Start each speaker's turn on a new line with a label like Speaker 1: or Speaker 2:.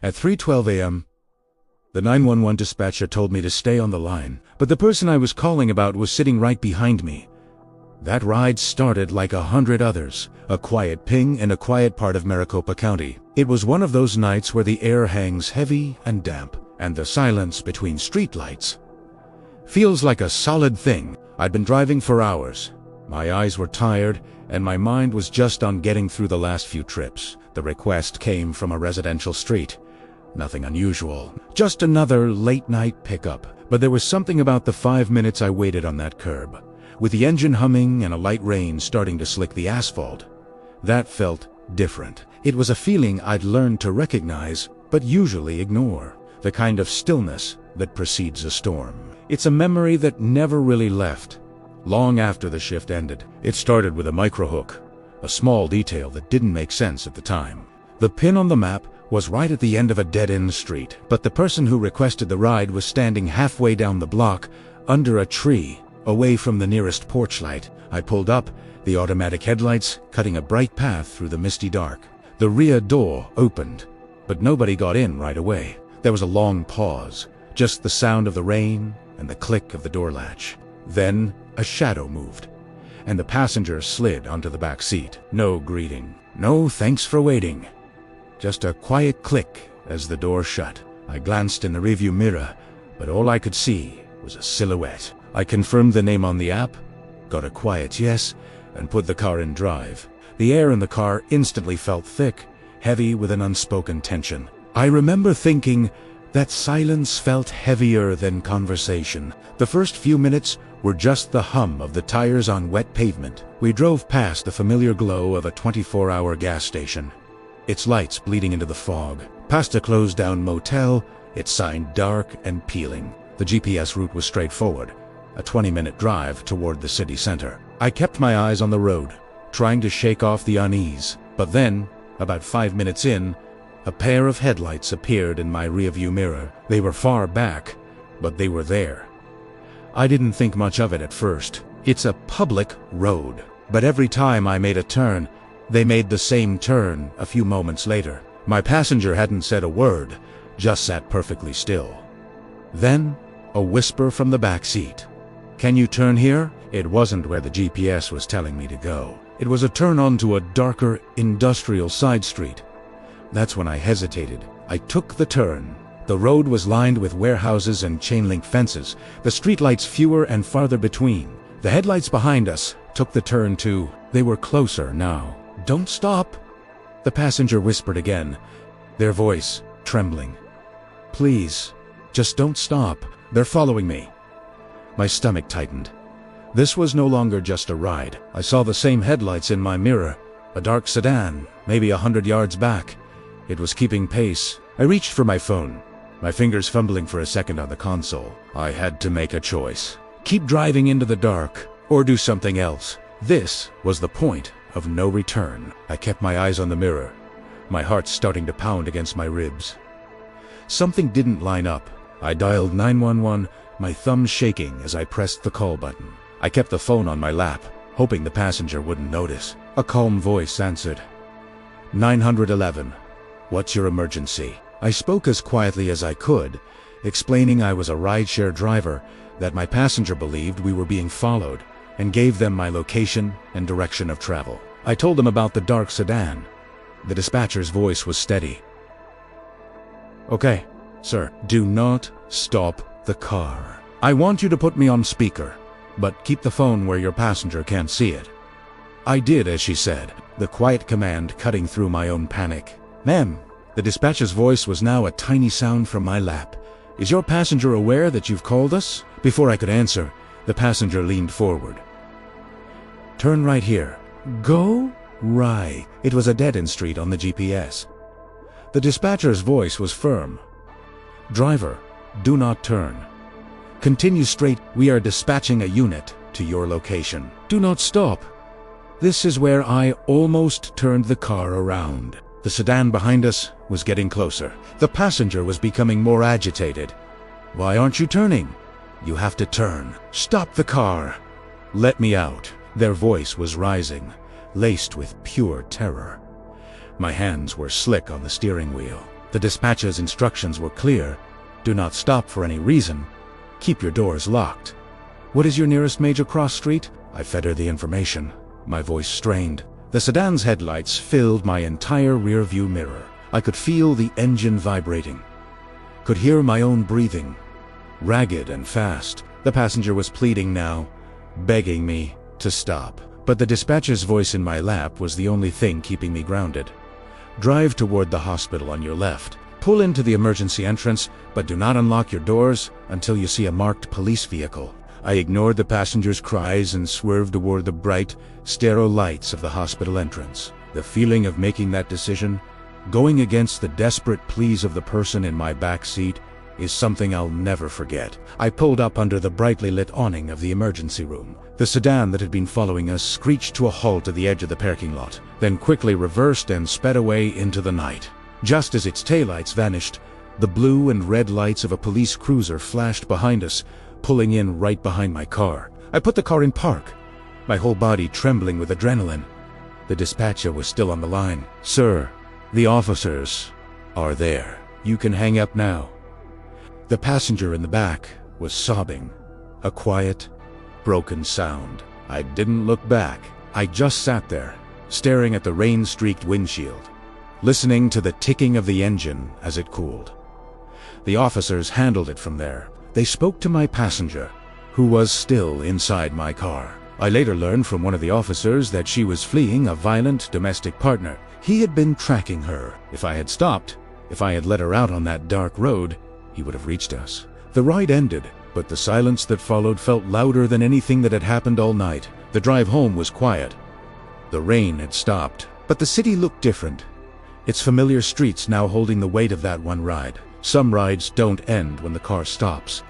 Speaker 1: At 3:12 a.m., the 911 dispatcher told me to stay on the line, but the person I was calling about was sitting right behind me. That ride started like 100 others, a quiet ping in a quiet part of Maricopa County. It was one of those nights where the air hangs heavy and damp, and the silence between streetlights feels like a solid thing. I'd been driving for hours. My eyes were tired, and my mind was just on getting through the last few trips. The request came from a residential street. Nothing unusual, just another late-night pickup. But there was something about the 5 minutes I waited on that curb, with the engine humming and a light rain starting to slick the asphalt. That felt different. It was a feeling I'd learned to recognize, but usually ignore. The kind of stillness that precedes a storm. It's a memory that never really left. Long after the shift ended, it started with a microhook, a small detail that didn't make sense at the time. The pin on the map was right at the end of a dead-end street, but the person who requested the ride was standing halfway down the block, under a tree, away from the nearest porch light. I pulled up, the automatic headlights cutting a bright path through the misty dark. The rear door opened, but nobody got in right away. There was a long pause, just the sound of the rain and the click of the door latch. Then a shadow moved, and the passenger slid onto the back seat. No greeting, no thanks for waiting. Just a quiet click as the door shut. I glanced in the rearview mirror, but all I could see was a silhouette. I confirmed the name on the app, got a quiet yes, and put the car in drive. The air in the car instantly felt thick, heavy with an unspoken tension. I remember thinking that silence felt heavier than conversation. The first few minutes were just the hum of the tires on wet pavement. We drove past the familiar glow of a 24-hour gas station, its lights bleeding into the fog, past a closed-down motel, its sign dark and peeling. The GPS route was straightforward, a 20-minute drive toward the city center. I kept my eyes on the road, trying to shake off the unease. But then, about 5 minutes in, a pair of headlights appeared in my rearview mirror. They were far back, but they were there. I didn't think much of it at first. It's a public road. But every time I made a turn, they made the same turn a few moments later. My passenger hadn't said a word, just sat perfectly still. Then, a whisper from the back seat. "Can you turn here?" It wasn't where the GPS was telling me to go. It was a turn onto a darker, industrial side street. That's when I hesitated. I took the turn. The road was lined with warehouses and chain-link fences, the streetlights fewer and farther between. The headlights behind us took the turn too. They were closer now. "Don't stop," the passenger whispered again, their voice trembling. "Please, just don't stop. They're following me." My stomach tightened. This was no longer just a ride. I saw the same headlights in my mirror, a dark sedan, maybe 100 yards back. It was keeping pace. I reached for my phone, my fingers fumbling for a second on the console. I had to make a choice. Keep driving into the dark, or do something else. This was the point of no return. I kept my eyes on the mirror, my heart starting to pound against my ribs. Something didn't line up. I dialed 911, my thumbs shaking as I pressed the call button. I kept the phone on my lap, hoping the passenger wouldn't notice. A calm voice answered. 911. What's your emergency? I spoke as quietly as I could, explaining I was a rideshare driver, that my passenger believed we were being followed, and gave them my location and direction of travel. I told them about the dark sedan. The dispatcher's voice was steady. "Okay, sir, do not stop the car. I want you to put me on speaker, but keep the phone where your passenger can't see it." I did as she said, the quiet command cutting through my own panic. "Ma'am," the dispatcher's voice was now a tiny sound from my lap. "Is your passenger aware that you've called us?" Before I could answer, the passenger leaned forward. "Turn right here." "Go right." It was a dead-end street on the GPS. The dispatcher's voice was firm. "Driver, do not turn. Continue straight. We are dispatching a unit to your location. Do not stop." This is where I almost turned the car around. The sedan behind us was getting closer. The passenger was becoming more agitated. "Why aren't you turning?" "You have to turn." "Stop the car." "Let me out." Their voice was rising, laced with pure terror. My hands were slick on the steering wheel. The dispatcher's instructions were clear. Do not stop for any reason. Keep your doors locked. What is your nearest major cross street? I fed her the information. My voice strained. The sedan's headlights filled my entire rear-view mirror. I could feel the engine vibrating. Could hear my own breathing. Ragged and fast. The passenger was pleading now, begging me to stop. But the dispatcher's voice in my lap was the only thing keeping me grounded. Drive toward the hospital on your left. Pull into the emergency entrance, but do not unlock your doors until you see a marked police vehicle. I ignored the passenger's cries and swerved toward the bright, stereo lights of the hospital entrance. The feeling of making that decision, going against the desperate pleas of the person in my back seat, is something I'll never forget. I pulled up under the brightly lit awning of the emergency room. The sedan that had been following us screeched to a halt at the edge of the parking lot, then quickly reversed and sped away into the night. Just as its taillights vanished, the blue and red lights of a police cruiser flashed behind us, pulling in right behind my car. I put the car in park, my whole body trembling with adrenaline. The dispatcher was still on the line. "Sir, the officers are there. You can hang up now." The passenger in the back was sobbing, a quiet, broken sound. I didn't look back. I just sat there, staring at the rain-streaked windshield, listening to the ticking of the engine as it cooled. The officers handled it from there. They spoke to my passenger, who was still inside my car. I later learned from one of the officers that she was fleeing a violent domestic partner. He had been tracking her. If I had stopped, if I had let her out on that dark road, he would have reached us. The ride ended, but the silence that followed felt louder than anything that had happened all night. The drive home was quiet. The rain had stopped, but the city looked different. Its familiar streets now holding the weight of that one ride. Some rides don't end when the car stops.